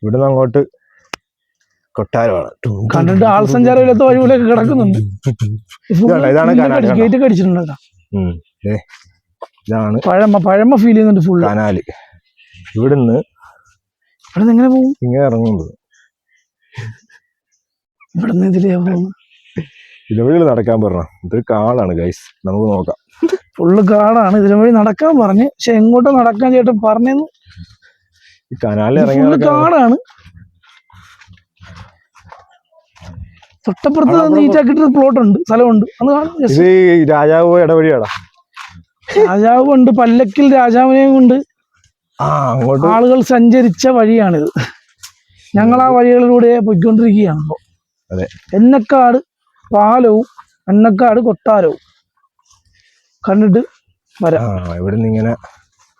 ഇവിടുന്ന് അങ്ങോട്ട് കൊട്ടാരമാണ്. കണ്ടിട്ട് ആൾ സഞ്ചാരം ഇല്ലാത്ത വഴി പോലെ കിടക്കുന്നുണ്ട്. ഇതാണ് ഗേറ്റ് ഒക്കെ അടിച്ചിട്ടുണ്ട്. ഇതാണ് പഴമ ഫീൽ ചെയ്യുന്നുണ്ട്. Full canal. ഇവിടുന്ന് എങ്ങനെ പോകും? ഇങ്ങനെ ഇറങ്ങുന്നത്. ഇവിടുന്ന് ഇതിലേ പോകുന്നു. ഇതുവഴി നടക്കാൻ പറഞ്ഞ ഇതൊരു കാടാണ് ഗൈസ്. നമുക്ക് നോക്കാം. ഫുള്ള് കാടാണ്. ഇതിലെ വഴി നടക്കാൻ പറഞ്ഞു. പക്ഷെ എങ്ങോട്ട് നടക്കാൻ ചേട്ടൻ പറഞ്ഞെന്ന്. ഈ കനാലിൽ ഇറങ്ങി കാടാണ്. തൊട്ടപ്പുറത്ത് നീറ്റാക്കിട്ടൊരു പ്ലോട്ട് ഉണ്ട്, സ്ഥലമുണ്ട്. ഇത് രാജാവ് ഇടവഴിയാടാ. രാജാവ് കൊണ്ട് പല്ലക്കിൽ രാജാവിനെയും കൊണ്ട് ആളുകൾ സഞ്ചരിച്ച വഴിയാണിത്. ഞങ്ങൾ ആ വഴികളിലൂടെ പോയിക്കൊണ്ടിരിക്കുകയാണ്. എണ്ണക്കാട് പാലവും എണ്ണക്കാട് കൊട്ടാരവും കണ്ടിട്ട് വരാം. ഇവിടുന്ന് ഇങ്ങനെ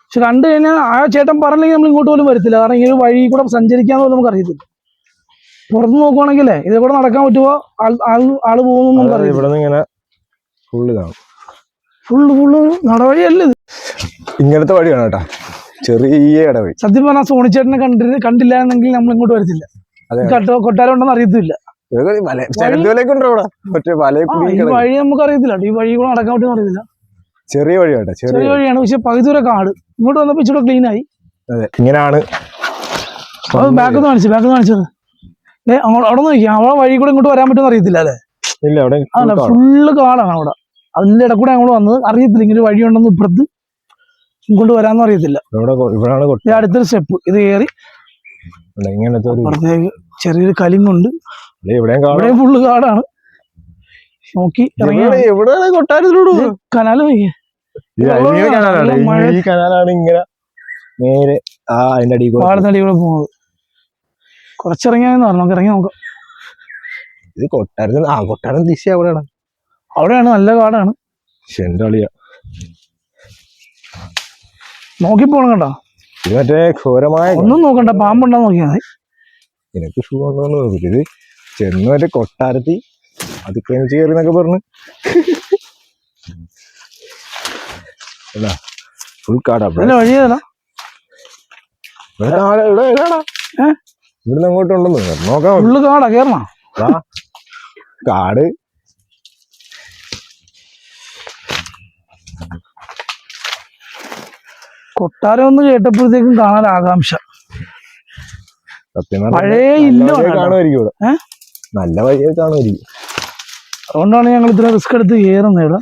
പക്ഷെ കണ്ടു കഴിഞ്ഞാൽ ആ ചേട്ടൻ പറഞ്ഞെങ്കിൽ നമ്മൾ ഇങ്ങോട്ട് പോലും വരത്തില്ല. കാരണം ഈ ഒരു വഴി കൂടെ സഞ്ചരിക്കാന്ന് പോലും നമുക്ക് അറിയത്തില്ല. പുറത്ത് നോക്കുവാണെങ്കിലേ ഇതേ കൂടെ നടക്കാൻ പറ്റുമോ, ആള് പോകുന്നു അറിയില്ല. ഫുള്ള് നടവഴിയല്ല ഇത്. ഇങ്ങനത്തെ വഴിയാണ് കേട്ടാ, ചെറിയ ഇടവഴി. സത്യം പറഞ്ഞാൽ സോണിച്ചേട്ടനെ കണ്ടില്ല എന്നെങ്കിൽ നമ്മൾ ഇങ്ങോട്ട് വരത്തില്ല. കൊട്ടാരം ഉണ്ടെന്ന് അറിയത്തില്ല. വഴി നമുക്ക് അറിയത്തില്ല. ഈ വഴി കൂടെ നടക്കാൻ പറ്റുമെന്ന് അറിയത്തില്ല. ചെറിയ വഴിയാട്ടെ, ചെറിയ വഴിയാണ്. പക്ഷെ പകുതി വരെ കാട്. ഇങ്ങോട്ട് വന്നപ്പോ ഇച്ചിരി ക്ലീൻ ആയി. ഇങ്ങനെയാണ്. ബാക്ക് കാണിച്ചത് അവിടെ നോക്കിയാ. അവിടെ വഴി കൂടെ ഇങ്ങോട്ട് വരാൻ പറ്റുമെന്ന് അറിയത്തില്ല അല്ലേ? അല്ല, ഫുള്ള് കാടാണ് അവിടെ. അതിന്റെ ഇട കൂടെ ഞങ്ങൾ വന്നത്. അറിയത്തില്ല ഇങ്ങനെ വഴി ഉണ്ടെന്ന്. ഇപ്പുറത്ത് ഇങ്ങോട്ട് വരാമെന്ന് അറിയത്തില്ല. അടുത്തൊരു സ്റ്റെപ്പ് ഇത് കയറി പുറത്തേക്ക് ചെറിയൊരു കലിങ്ങുണ്ട്. ഇവിടെ ഫുള്ള് കാടാണ്. നോക്കി കൊട്ടാരത്തിലൂടെ കനാല് നോക്കിയാ. പാടത്തടി കൂടെ പോകുന്നത്. കുറച്ചിറങ്ങിയാന്ന് പറഞ്ഞു. നമുക്ക് ഇറങ്ങി നോക്കാം. ഇത് കൊട്ടാരം ദിശ അവിടെയാണ്. നല്ല കാടാണ്. നോക്കി പോണം കേട്ടോ. ഇത് മറ്റേ ഘോരമായ ഒന്നും നോക്കണ്ട. പാമ്പുണ്ടാന്ന് നോക്കിയാ മതി. നിനക്ക് ഷൂ ഉണ്ടോന്ന് നോക്കില്ല. ഇത് ചെന്ന് മറ്റേ കൊട്ടാരത്തി അതിക്രമിച്ച് കയറി എന്നൊക്കെ പറഞ്ഞു. ഫുൾ കാടാ. വഴിയല്ല ഇവിടുന്ന് അങ്ങോട്ടുണ്ടെന്ന് നോക്കാം. ഫുള്ള് കാടാ. കേറണ കാട്. കൊട്ടാരം ഒന്ന് കേട്ടപ്പോഴത്തേക്കും കാണാൻ ആകാംക്ഷ. സത്യം പഴയ കാണുമായിരിക്കും ഇവിടെ. നല്ല വഴിയൊക്കെ കാണുമായിരിക്കും. അതുകൊണ്ടാണ് ഞങ്ങൾ ഇത്ര റിസ്ക് എടുത്ത് കയറുന്നത്. ഇവിടെ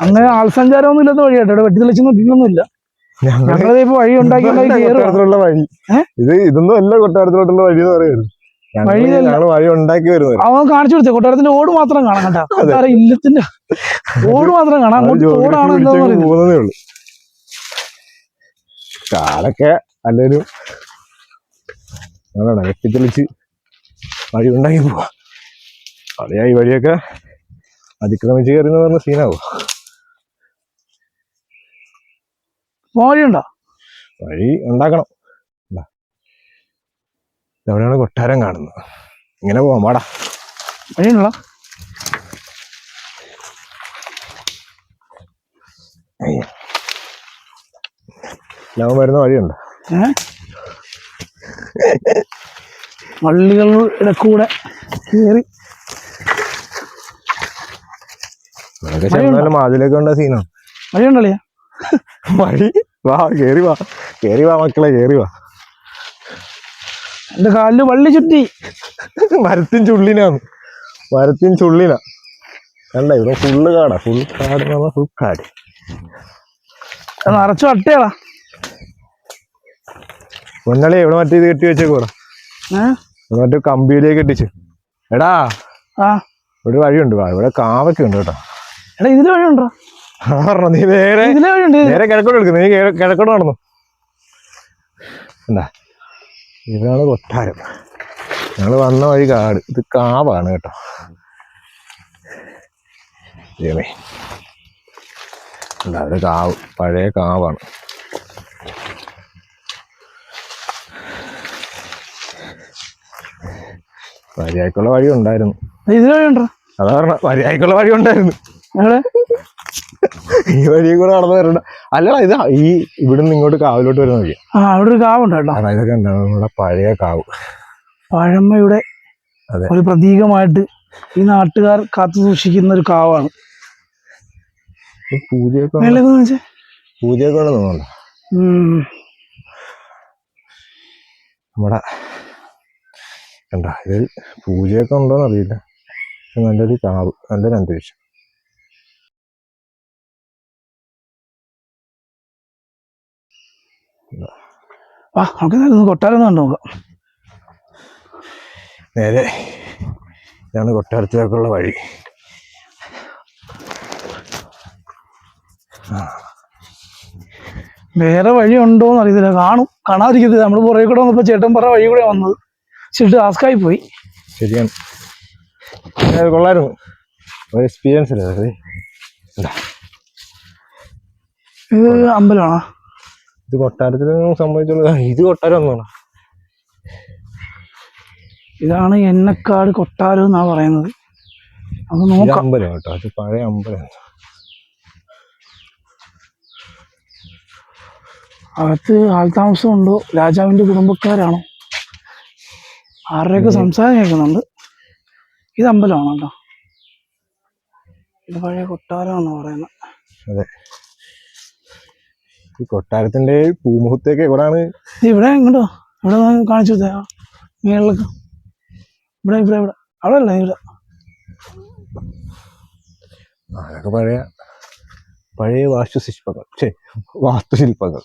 അങ്ങനെ ആൾ സഞ്ചാരമൊന്നും ഇല്ലാത്ത വഴിയാട്ടോ. ഇവിടെ വെട്ടിത്തെളിച്ച് നോക്കിയിട്ടൊന്നുമില്ല. ഞങ്ങളത് ഇപ്പൊ വഴി ഉണ്ടാക്കി വഴി. ഇതൊന്നും അല്ല കൊട്ടാരത്തിലോട്ടുള്ള വഴി എന്ന് പറയുന്നത്. വഴി ഉണ്ടാക്കി വരുന്നത്. അവൻ കാണിച്ചു കൊടുത്തേ. കൊട്ടാരത്തിന്റെ ഓട് മാത്രം കാണാം കേട്ടാ. കൊട്ടാരം ഇല്ലത്തിന്റെ ഓട് മാത്രം കാണാം. അങ്ങോട്ട് ഓടാണെന്നേ ഉള്ളൂ. കാലൊക്കെ അല്ലേലും വെട്ടിത്തെളിച്ച് വഴി ഉണ്ടാക്കി പോവാ. അറിയാ ഈ വഴിയൊക്കെ അതിക്രമിച്ച് കയറുന്ന പറഞ്ഞ സീനാവോ. വഴിയുണ്ടോ? വഴി ഉണ്ടാക്കണം. എവിടെയാണ് കൊട്ടാരം കാണുന്നത്. ഇങ്ങനെ പോവാം. വാടാ. വഴിയുണ്ടോ? ലവൻ വരുന്ന വഴിയുണ്ട്. വള്ളികളുടെ കൂടെ കയറി അതിലൊക്കെ ഉണ്ട സീനാണ്. വഴിയുണ്ടല്ലേ? വഴി വാ. കേറി വാ മക്കളെ, കേറി വാ. എന്റെ കാലില് വള്ളി ചുറ്റി. മരത്തിൻ ചുള്ളിനാ കണ്ട. ഇവിടെ ഫുള്ള് കാടാ. ഫുൾ കാട്. നിറച്ചു അട്ടയാളാ. പൊന്നളി എവിടെ മറ്റേ ഇത് കെട്ടി വെച്ചേക്കൂടാ. മറ്റേ കമ്പിയിലേക്ക് കെട്ടിച്ച്. എടാ ഇവിടെ വഴിയുണ്ട്. ഇവിടെ കാവൊക്കെ ഉണ്ട് കേട്ടോ. എടാ ഇതില് വഴിയുണ്ടോ? നീ നേരെ കിഴക്കോട്ട് എടുക്കുന്നു. നീ കിഴക്കോട്ട് നടന്നു. എന്താ ഇതാണ് കൊട്ടാരം. ഞങ്ങള് വന്ന വഴി കാട്. ഇത് കാവാണ് കേട്ടോ. എന്താ ഒരു കാവ്, പഴയ കാവാണ്. മര്യാദക്കുള്ള വഴി ഉണ്ടായിരുന്നു. ഇതിൽ വഴിയുണ്ടോ? അതാ പറഞ്ഞ മര്യാദക്കുള്ള വഴി ഉണ്ടായിരുന്നു. ഈ വഴി കൂടെ നടന്നു വരണ്ട. അല്ലടാ ഇത് ഈ ഇവിടുന്ന് ഇങ്ങോട്ട് കാവിലോട്ട് വരുന്ന വഴിയാ. അവിടെ ഒരു കാവുണ്ട് കേട്ടോ. ഇതൊക്കെ എന്താണ് നമ്മുടെ പഴയ കാവ്, പഴമയുടെ ഒരു പ്രതീകമായിട്ട് ഈ നാട്ടുകാർ കാത്തു സൂക്ഷിക്കുന്ന ഒരു കാവാണ്. പൂജയൊക്കെ തോന്നുന്നുണ്ടോ നമ്മുടെ കണ്ട ഇത് പൂജയൊക്കെ ഉണ്ടോന്ന് അറിയില്ല. നല്ലൊരു കാവ്, നല്ലൊരു അന്തരീക്ഷം. നമുക്ക് നല്ലൊന്ന് കൊട്ടാരം നോക്കാം. നേരെ ഇതാണ് കൊട്ടാരത്തിലേക്കുള്ള വഴി. വേറെ വഴി ഉണ്ടോന്ന് അറിയത്തില്ല, കാണാതിരിക്കത്തില്ല. നമ്മൾ പുറകെ കൂടെ വന്നപ്പോ ചേട്ടൻ പറ വഴി കൂടെ വന്നത് ശരി ടാസ്കായി പോയി. ശരിയാണ്, കൊള്ളായിരുന്നു, ഒരു എക്സ്പീരിയൻസ് അല്ലേ. ഇത് അമ്പലമാണോ? ഇത് കൊട്ടാരത്തിൽ സംഭവിച്ചുള്ള ഇത് കൊട്ടാരം ഒന്നാണ്. ഇതാണ് എണ്ണക്കാട് കൊട്ടാരം എന്നാ പറയുന്നത്. അത് നോക്കാം. അമ്പലം കേട്ടോ, അത് പഴയ അമ്പലം. അകത്ത് ആൾതാമസം ഉണ്ടോ, രാജാവിന്റെ കുടുംബക്കാരാണോ, ആരുടെയൊക്കെ സംസാരം കേൾക്കുന്നുണ്ട്. ഇത് അമ്പലമാണോ കേട്ടോ, ഇത് പഴയ കൊട്ടാരം എന്നാ പറയുന്നത്. അതെ, ഈ കൊട്ടാരത്തിന്റെ പൂമുഖത്തേക്ക് എവിടാണ്? ഇവിടെ ഇങ്ങോട്ടോ, ഇവിടെ കാണിച്ചു മേളിലൊക്കെ. ഇവിടെ ഇവിടെ ഇവിടെ അവിടെ അല്ല, ഇവിടെ അതൊക്കെ പഴയ വാസ്തുശില്പങ്ങൾ.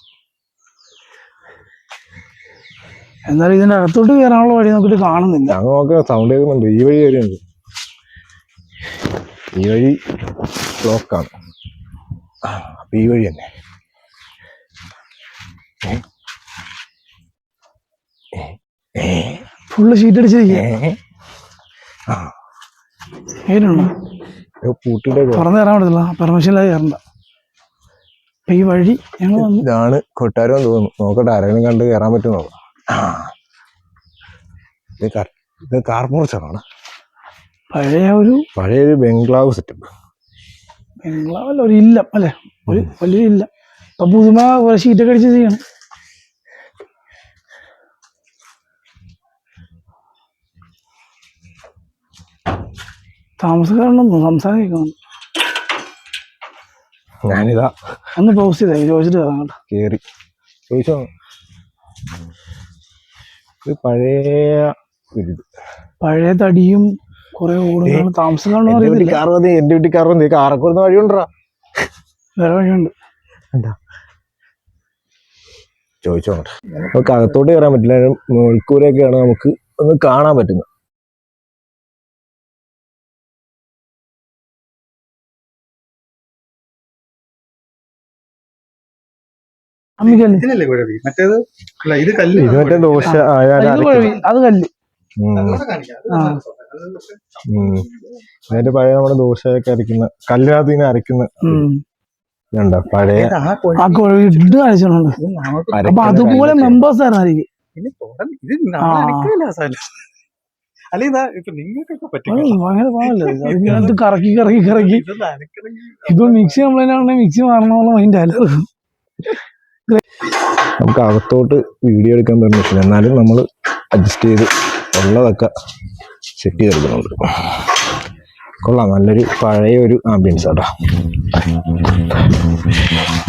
എന്നാലും ഇതിന്റെ അകത്തോട്ട് കയറാനുള്ള വഴി നോക്കിട്ട് കാണുന്നില്ല. ഞങ്ങൾ നോക്കാം, സൗണ്ട് കേൾക്കുന്നുണ്ട്. ഈ വഴി കയറിയുണ്ട്, ഈ വഴി ബ്ലോക്കാണ്. അപ്പൊ ഈ വഴി തന്നെ. Full sheet അടിച്ചിരിക്കുന്നുണ്ടോ? പൂട്ടിട്ട് തുറന്നു കയറാൻ പറ്റത്തില്ല, പെർമിഷനിലായി കയറണ്ട. അപ്പൊ ഈ വഴി ഞങ്ങൾ ഇതാണ് കൊട്ടാരം തോന്നുന്നു. നോക്കട്ടെ, ആരെങ്കിലും കണ്ട് കയറാൻ പറ്റും നോക്കാം. ഇത് കാർമോർച്ചാണ്, പഴയൊരു ബംഗ്ലാവ് സെറ്റപ്പ്. ബംഗ്ലാവല്ല, ഒരു ഇല്ലം അല്ലെ, ഒരു വലിയൊരു ഇല്ലം. അപ്പൊ പുതുമ ഷീറ്റൊക്കെ അടിച്ച് ചെയ്യണം. താമസക്കാരുണ്ടെന്നോ സംസാരം കേൾക്കുന്നു. ഞാനിതാ ഒന്ന് പോസ്റ്റ് ചെയ്തേ, ചോദിച്ചിട്ട് കയറാം കേട്ടോ. കേറി ചോദിച്ചോ. ഇത് പഴയ തടിയും കുറെ ഓടുകളും താമസക്കാരുണ്ടോ അറിയത്തില്ല. എന്റെ വീട്ടിൽ കാറുണ്ട്, കാറൊക്കെ വഴിയുണ്ടാ? വേറെ വഴിയുണ്ട്. എന്താ ചോദിച്ചോ. നമുക്ക് അകത്തോട്ട് കയറാൻ പറ്റില്ല, മേൽക്കൂരൊക്കെയാണ് നമുക്ക് ഒന്ന് കാണാൻ പറ്റുന്നത്. ഇത് കല്ല്, ഇത് മറ്റേ ദോശ, അത് കല്ല്. അതിന്റെ പഴയ നമ്മുടെ ദോശയൊക്കെ അരയ്ക്കുന്ന കല്ലിനകത്ത് ഇങ്ങനെ അരയ്ക്കുന്ന പഴയ ഇട്ട് അയച്ചിട്ടുണ്ട്. അപ്പൊ അതുപോലെ മെമ്പേഴ്സ് ആയിരിക്കും. കറക്കി കറക്കി കറക്കി ഇപ്പൊ മിക്സി കംപ്ലൈന്റ് ആണെങ്കിൽ മിക്സി മാറണമെന്നുള്ള മൈൻഡ് അല്ല. നമുക്ക് അകത്തോട്ട് വീഡിയോ എടുക്കാൻ പറ്റില്ല, എന്നാലും നമ്മൾ അഡ്ജസ്റ്റ് ചെയ്ത് ഉള്ളതൊക്കെ സെറ്റ് ചെയ്തെടുക്കുന്നുണ്ട്. കൊള്ളാം, നല്ലൊരു പഴയ ഒരു ആംബിയൻസ് ആട്ടോ.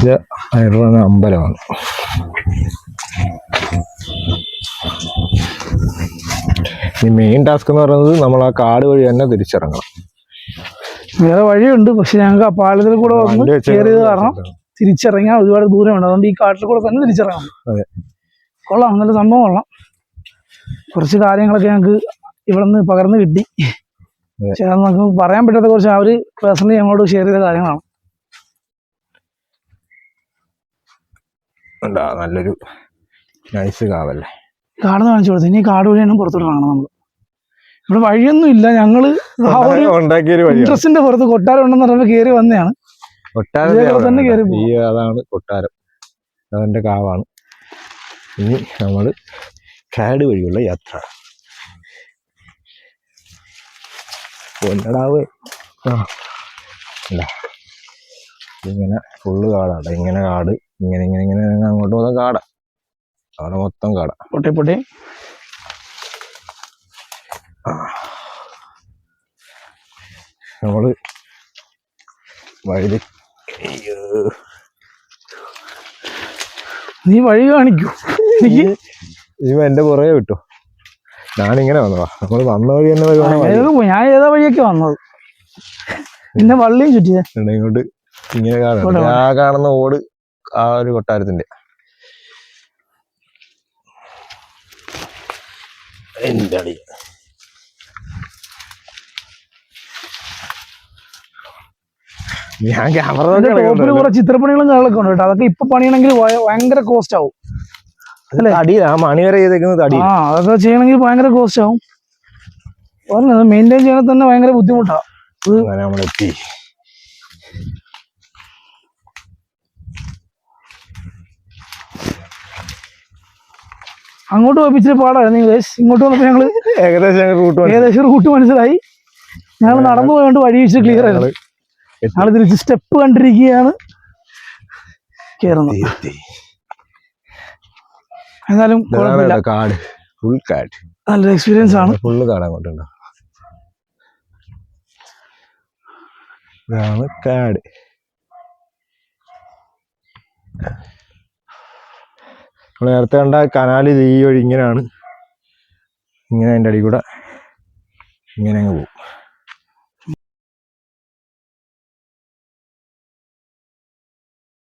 ഇത് അയർവാണ് അമ്പലമാണ്. ഈ മെയിൻ ടാസ്ക് എന്ന് പറയുന്നത് നമ്മൾ ആ കാട് വഴി തന്നെ തിരിച്ചിറങ്ങണം. വേറെ വഴിയുണ്ട്, പക്ഷെ ഞങ്ങൾക്ക് ആ പാലത്തിൽ കൂടെ വന്ന് കയറിയത് കാരണം തിരിച്ചിറങ്ങാൻ ഒരുപാട് ദൂരമുണ്ട്. അതുകൊണ്ട് ഈ കാട്ടിൽ കൂടെ തന്നെ തിരിച്ചിറങ്ങണം. കൊള്ളാം, നല്ല സംഭവം കൊള്ളാം. കുറച്ച് കാര്യങ്ങളൊക്കെ ഞങ്ങൾക്ക് ഇവിടെ നിന്ന് പകർന്ന് കിട്ടി. പക്ഷെ അത് നമുക്ക് പറയാൻ പറ്റാത്ത കുറച്ച് അവര് പേഴ്സണലി ഞങ്ങളോട് ഷെയർ ചെയ്ത കാര്യങ്ങളാണ്. നല്ലൊരു നൈസ് കാവല്ലേ. കാട് കാണിച്ചു കൊടുത്തു. ഇനി കാട് വഴിയാണ് പുറത്തോട്ട് ഇറങ്ങണം നമ്മൾ. ഇവിടെ വഴിയൊന്നും ഇല്ല, ഞങ്ങള് ആ ഒരു ഇൻട്രസ്റ്റിന്റെ പുറത്ത് കൊട്ടാരം ഉണ്ടെന്ന് പറയുമ്പോൾ കയറി വന്നതാണ്. തന്നെ കയറി അതാണ് കൊട്ടാരം, അതിന്റെ കാവാണ്. ഇനി നമ്മള് കാട് വഴിയുള്ള യാത്ര. പൊന്നടാവ് ഇങ്ങനെ ഫുള്ള് കാടാണ്. ഇങ്ങനെ കാട്, ഇങ്ങനെ ഇങ്ങനെ ഇങ്ങനെ അങ്ങോട്ട് പോകുന്ന കാടാ. അവിടെ മൊത്തം കാടാ. പൊട്ടി പൊട്ടി നമ്മള് വഴി നീ വഴി കാണിക്കൂ. ഇവ എന്റെ പുറകെ വിട്ടു. ഞാനിങ്ങനെ വന്നതാ. നമ്മള് വന്ന വഴി തന്നെ വരുവാണ്. ഞാൻ ഏതാ വഴിയൊക്കെ വന്നത്. പിന്നെ വള്ളിയും ചുറ്റിയേ ഇങ്ങോട്ട് ഇങ്ങനെ കാണും. ആ കാണുന്ന ഓട് ആ ഒരു കൊട്ടാരത്തിന്റെ. എന്താണ് ഞാൻ ടോപ്പിൽ കുറെ ചിത്രപ്പണികളും കാര്യങ്ങളൊക്കെ ഉണ്ട് കേട്ടോ. അതൊക്കെ ഇപ്പൊ പണിയണമെങ്കിൽ ഭയങ്കര കോസ്റ്റ് ആവും. തടി ആ മണി വരെ ചെയ്തേക്കുന്നത് തടി. ആ അതൊക്കെ ചെയ്യണമെങ്കിൽ ഭയങ്കര കോസ്റ്റ് ആവും. പറഞ്ഞത് മെയിൻറ്റെയിൻ ചെയ്യണ തന്നെ ഭയങ്കര ബുദ്ധിമുട്ടാണ്. നമ്മളെത്തി. അങ്ങോട്ട് പോയി ഇച്ചിരി പാടായിരുന്നു. ഇങ്ങോട്ട് വന്നപ്പോ ഞങ്ങള് ഏകദേശം റൂട്ട് മനസ്സിലായി. ഞങ്ങൾ നടന്നു പോയോണ്ട് വഴി വെച്ച് ക്ലിയർ ആയിരുന്നു. ഞങ്ങൾ തിരിച്ച് സ്റ്റെപ്പ് കണ്ടിരിക്കുകയാണ് കേറുന്നത്. എന്നാലും കാട്, ഫുൾ കാട്, നല്ലൊരു എക്സ്പീരിയൻസ് ആണ്. ഫുള്ള് കാട് അങ്ങോട്ടുണ്ടോ. ഇതാണ് കാട്. നമ്മൾ നേരത്തെ കണ്ട കനാല് ഈ വഴി ഇങ്ങനെയാണ്. ഇങ്ങനെ അതിൻ്റെ അടിയിൽ കൂടെ ഇങ്ങനെ അങ്ങ് പോകും.